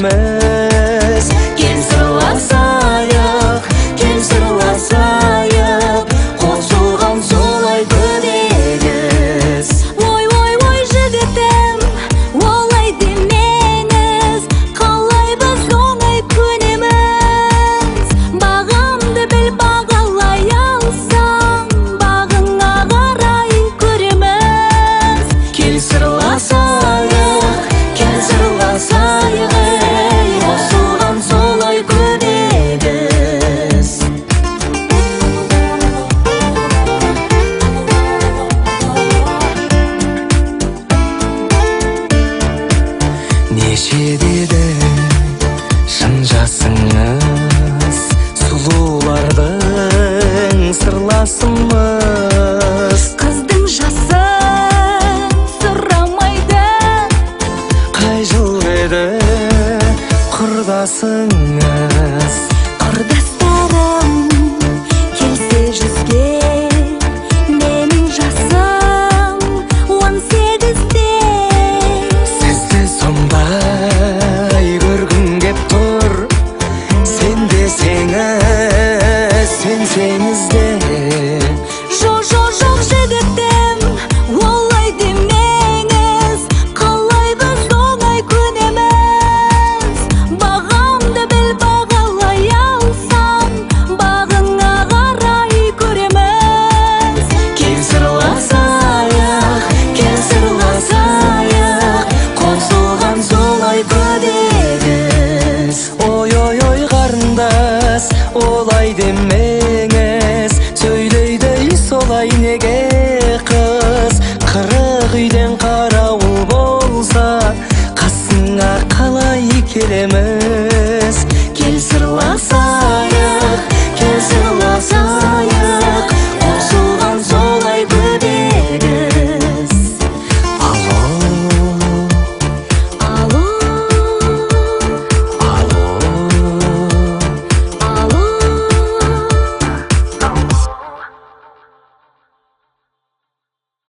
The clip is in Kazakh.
күніміз. Кел сырласайық, кел сырласайық, қосылған солай күнегіз. Ой, ой, ой, жігітім, олай демеңіз, қалай біз оңай күнеміз. Бағамды біл, бағалай алсаң, бағыңа қарай көреміз. Кел сырласайық, кел сырласайық, қосылған солай күнегіз. Неше деді шын жасыңыз, сұлулардың сырласымыз. Қыздың жасын сұрамайды, Қай жыл еді құрдасыңыз?